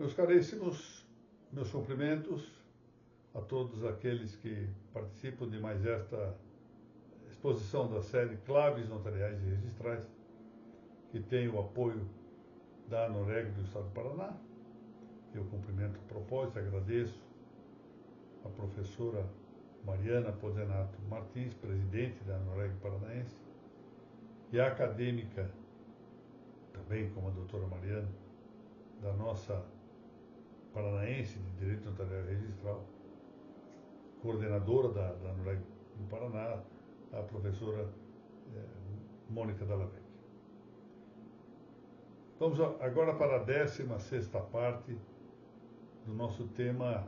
Meus caríssimos, meus cumprimentos a todos aqueles que participam de mais esta exposição da série Claves Notariais e Registrais, que tem o apoio da ANOREG do Estado do Paraná. Eu cumprimento a propósito, agradeço a professora Mariana Pozenato Martins, presidente da ANOREG Paranaense, e a acadêmica, também como a doutora Mariana, da nossa Paranaense de Direito Notarial e Registral, coordenadora da ANOREG do Paraná, a professora Mônica Dallavecchia. Vamos agora para a 16ª parte do nosso tema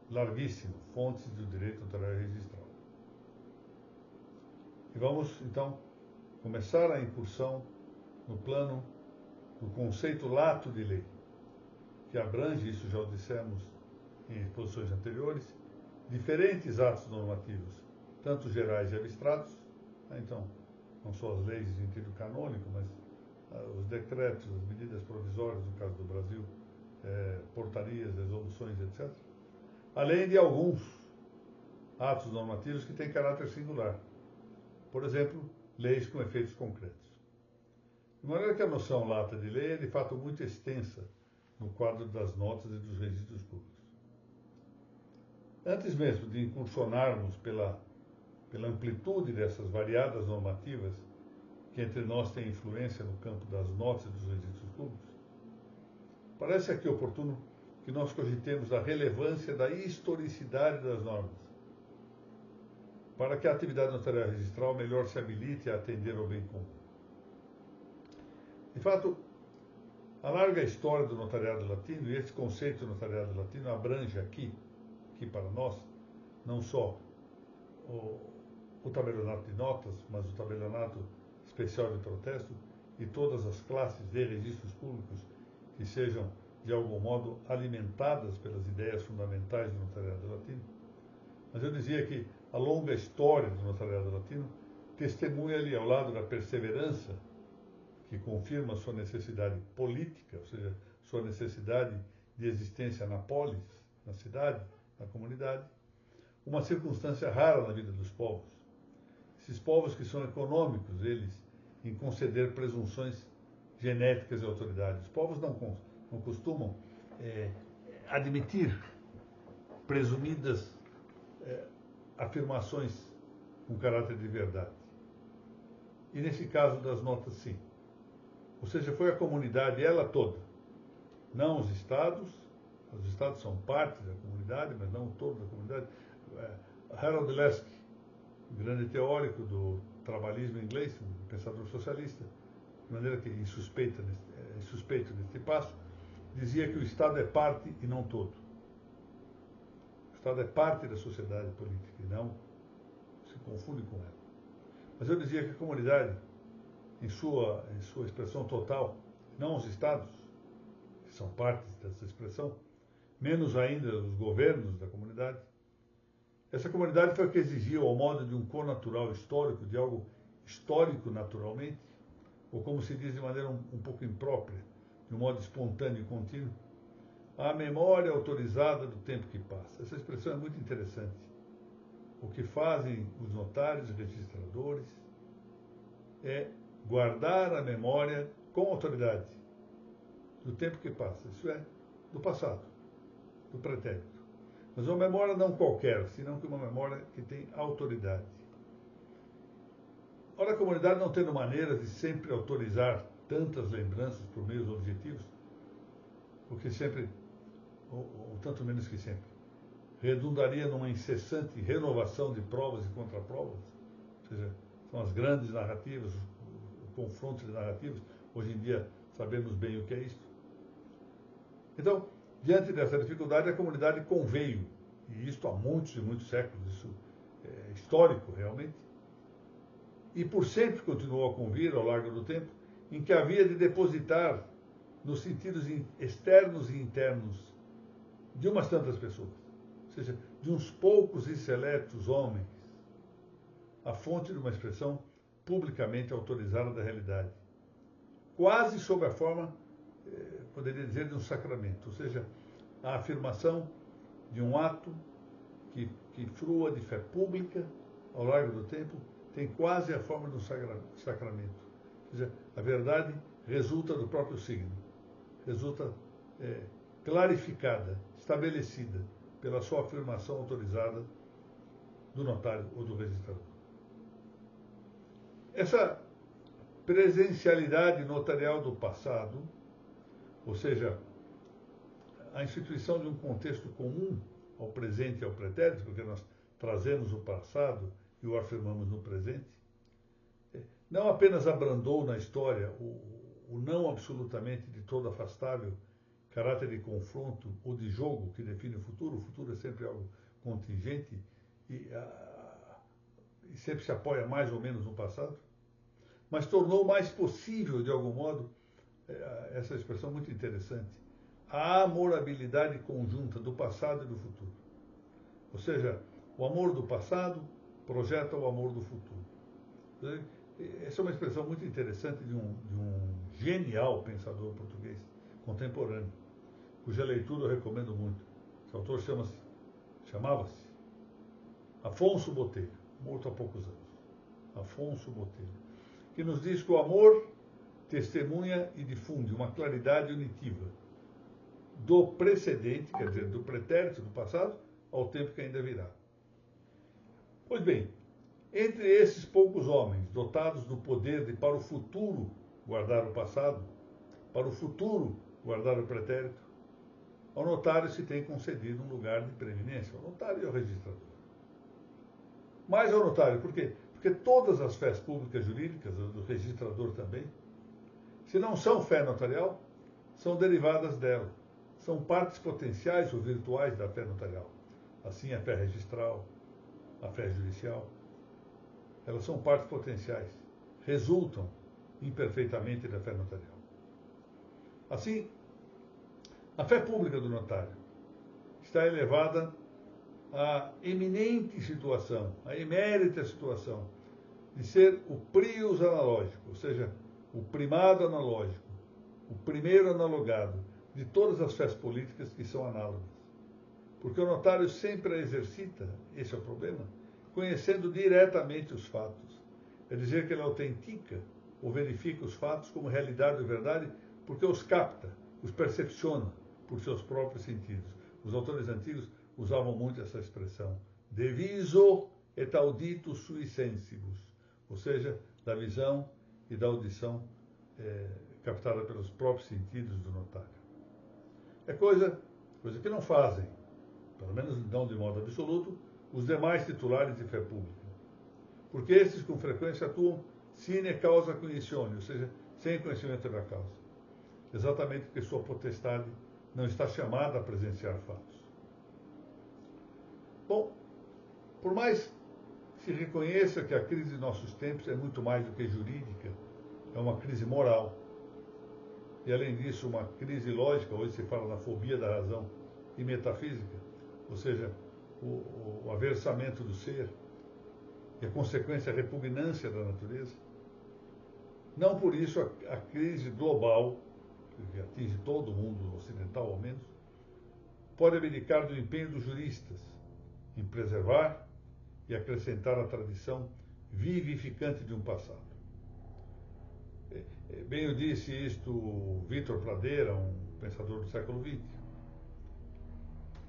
larguíssimo, Fontes do Direito Notarial e Registral. E vamos, então, começar a incursão no plano do conceito lato de lei, que abrange, isso já o dissemos em exposições anteriores, diferentes atos normativos, tanto gerais e abstratos, então, não só as leis em sentido canônico, mas os decretos, as medidas provisórias, no caso do Brasil, portarias, resoluções, etc., além de alguns atos normativos que têm caráter singular. Por exemplo, leis com efeitos concretos. De maneira que a noção lata de lei é, de fato, muito extensa no quadro das notas e dos registros públicos. Antes mesmo de incursionarmos pela amplitude dessas variadas normativas que entre nós têm influência no campo das notas e dos registros públicos, parece aqui oportuno que nós cogitemos a relevância da historicidade das normas, para que a atividade notarial registral melhor se habilite a atender ao bem comum. De fato, a larga história do notariado latino, e esse conceito de notariado latino abrange aqui para nós, não só o tabelionato de notas, mas o tabelionato especial de protesto e todas as classes de registros públicos que sejam, de algum modo, alimentadas pelas ideias fundamentais do notariado latino. Mas eu dizia que a longa história do notariado latino testemunha ali, ao lado da perseverança, que confirma sua necessidade política, ou seja, sua necessidade de existência na polis, na cidade, na comunidade, uma circunstância rara na vida dos povos. Esses povos que são econômicos, eles, em conceder presunções genéticas de autoridade. Os povos não costumam admitir presumidas afirmações com caráter de verdade. E nesse caso das notas, sim. Ou seja, foi a comunidade, ela toda, não os estados são parte da comunidade, mas não toda a comunidade. Harold Laski, grande teórico do trabalhismo inglês, um pensador socialista, de maneira que suspeito deste passo, dizia que o Estado é parte e não todo. O Estado é parte da sociedade política e não se confunde com ela. Mas eu dizia que a comunidade, em sua expressão total, não os Estados, que são partes dessa expressão, menos ainda os governos da comunidade. Essa comunidade foi a que exigiu, ao modo de um connatural histórico, de algo histórico naturalmente, ou como se diz de maneira um pouco imprópria, de um modo espontâneo e contínuo, a memória autorizada do tempo que passa. Essa expressão é muito interessante. O que fazem os notários e registradores é guardar a memória com autoridade do tempo que passa, isso é, do passado, do pretérito. Mas uma memória não qualquer, senão que uma memória que tem autoridade. Ora, a comunidade não tendo maneiras de sempre autorizar tantas lembranças por meios objetivos, porque sempre, ou tanto menos que sempre, redundaria numa incessante renovação de provas e contraprovas, ou seja, são as grandes narrativas, o confronto de narrativas. Hoje em dia sabemos bem o que é isso. Então, diante dessa dificuldade, a comunidade conveio, e isto há muitos e muitos séculos, isso é histórico realmente, e por sempre continuou a convir ao largo do tempo, em que havia de depositar nos sentidos externos e internos de umas tantas pessoas, ou seja, de uns poucos e seletos homens, a fonte de uma expressão publicamente autorizada da realidade, quase sob a forma poderia dizer, de um sacramento, ou seja, a afirmação de um ato que frua de fé pública ao largo do tempo, tem quase a forma de um sacramento. Ou seja, a verdade resulta do próprio signo, resulta clarificada, estabelecida pela sua afirmação autorizada do notário ou do registrador. Essa presencialidade notarial do passado, ou seja, a instituição de um contexto comum ao presente e ao pretérito, porque nós trazemos o passado e o afirmamos no presente, não apenas abrandou na história o não absolutamente de todo afastável caráter de confronto ou de jogo que define o futuro é sempre algo contingente e sempre se apoia mais ou menos no passado, mas tornou mais possível, de algum modo, essa expressão muito interessante, a amorabilidade conjunta do passado e do futuro. Ou seja, o amor do passado projeta o amor do futuro. Essa é uma expressão muito interessante de um genial pensador português contemporâneo, cuja leitura eu recomendo muito. Esse autor chamava-se Afonso Botelho, morto há poucos anos. Afonso Botelho, que nos diz que o amor testemunha e difunde uma claridade unitiva do precedente, quer dizer, do pretérito, do passado, ao tempo que ainda virá. Pois bem, entre esses poucos homens dotados do poder de para o futuro guardar o passado, para o futuro guardar o pretérito, ao notário se tem concedido um lugar de preeminência, ao notário e ao registrador. Mais ao notário, por quê? Porque todas as fés públicas jurídicas, do registrador também, se não são fé notarial, são derivadas dela. São partes potenciais ou virtuais da fé notarial. Assim, a fé registral, a fé judicial, elas são partes potenciais, resultam imperfeitamente da fé notarial. Assim, a fé pública do notário está elevada à eminente situação, à emérita situação, de ser o prius analógico, ou seja, o primado analógico, o primeiro analogado de todas as fés políticas que são análogas. Porque o notário sempre a exercita, esse é o problema, conhecendo diretamente os fatos. É dizer que ele autentica ou verifica os fatos como realidade ou verdade, porque os capta, os percepciona por seus próprios sentidos. Os autores antigos usavam muito essa expressão, de viso et auditus sui sensibus, ou seja, da visão e da audição captada pelos próprios sentidos do notário. É coisa que não fazem, pelo menos não de modo absoluto, os demais titulares de fé pública. Porque esses, com frequência, atuam sine causa cognitione, ou seja, sem conhecimento da causa. Exatamente porque sua potestade não está chamada a presenciar fatos. Bom, por mais que se reconheça que a crise de nossos tempos é muito mais do que jurídica, é uma crise moral. E, além disso, uma crise lógica, hoje se fala na fobia da razão, e metafísica, ou seja, o aversamento do ser e a consequência, a repugnância da natureza. Não por isso a crise global, que atinge todo o mundo ocidental ao menos, pode abdicar do empenho dos juristas em preservar e acrescentar a tradição vivificante de um passado. Bem o disse isto Vítor Pradeira, um pensador do século XX.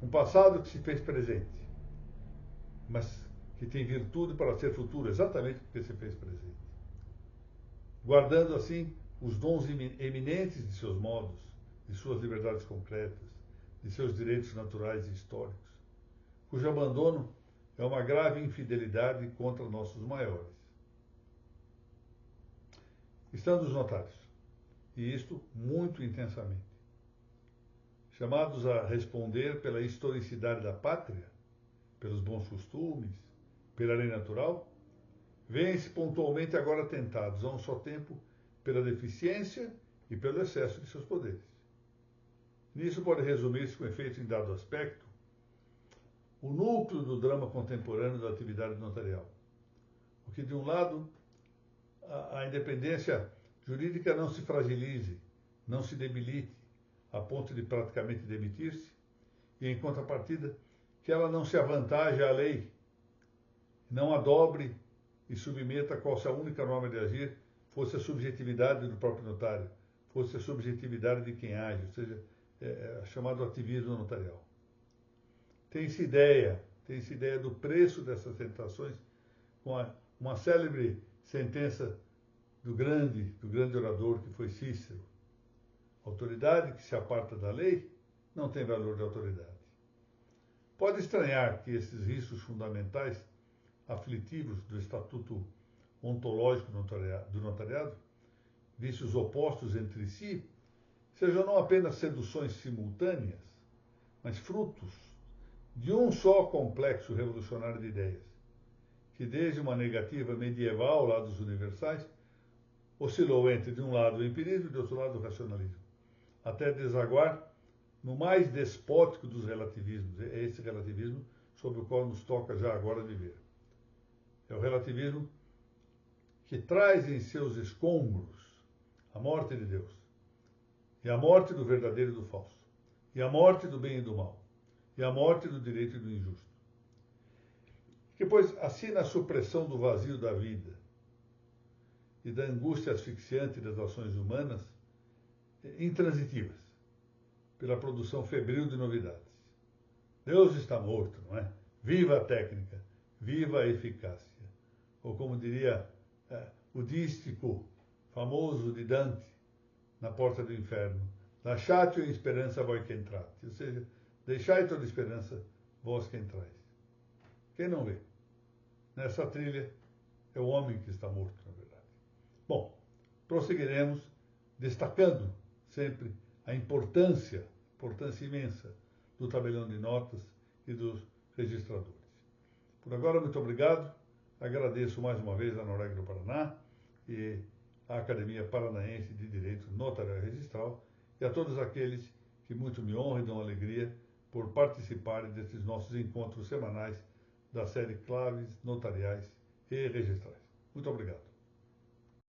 Um passado que se fez presente, mas que tem virtude para ser futuro, exatamente porque se fez presente. Guardando, assim, os dons eminentes de seus modos, de suas liberdades concretas, de seus direitos naturais e históricos, cujo abandono é uma grave infidelidade contra nossos maiores. Estando os notários, e isto muito intensamente, chamados a responder pela historicidade da pátria, pelos bons costumes, pela lei natural, veem-se pontualmente agora tentados, a um só tempo, pela deficiência e pelo excesso de seus poderes. Nisso pode resumir-se, com efeito em dado aspecto, o núcleo do drama contemporâneo da atividade notarial. Porque, de um lado, a independência jurídica não se fragilize, não se debilite a ponto de praticamente demitir-se, e, em contrapartida, que ela não se avantaje à lei, não a dobre e submeta qual se a única norma de agir fosse a subjetividade do próprio notário, fosse a subjetividade de quem age, ou seja, chamado ativismo notarial. Tem-se ideia do preço dessas tentações com uma célebre sentença do grande orador que foi Cícero. Autoridade que se aparta da lei não tem valor de autoridade. Pode estranhar que esses riscos fundamentais, aflitivos do estatuto ontológico do notariado, vícios opostos entre si, sejam não apenas seduções simultâneas, mas frutos de um só complexo revolucionário de ideias, que desde uma negativa medieval lá dos universais, oscilou entre, de um lado, o empirismo e, de outro lado, o racionalismo, até desaguar no mais despótico dos relativismos. É esse relativismo sobre o qual nos toca já agora viver. É o relativismo que traz em seus escombros a morte de Deus, e a morte do verdadeiro e do falso, e a morte do bem e do mal, e a morte do direito e do injusto. Que, pois, assina a supressão do vazio da vida e da angústia asfixiante das ações humanas intransitivas, pela produção febril de novidades. Deus está morto, não é? Viva a técnica, viva a eficácia. Ou como diria o dístico famoso de Dante, na Porta do Inferno, lasciatio in speranza voi que entrate, ou seja, deixai toda esperança vós que entrais. Quem não vê? Nessa trilha é o homem que está morto, na verdade. Bom, prosseguiremos destacando sempre a importância imensa do tabelião de notas e dos registradores. Por agora, muito obrigado. Agradeço mais uma vez a Noreg do Paraná e a Academia Paranaense de Direito Notarial e Registral e a todos aqueles que muito me honram e dão alegria por participarem desses nossos encontros semanais da série Claves Notariais e Registrais. Muito obrigado.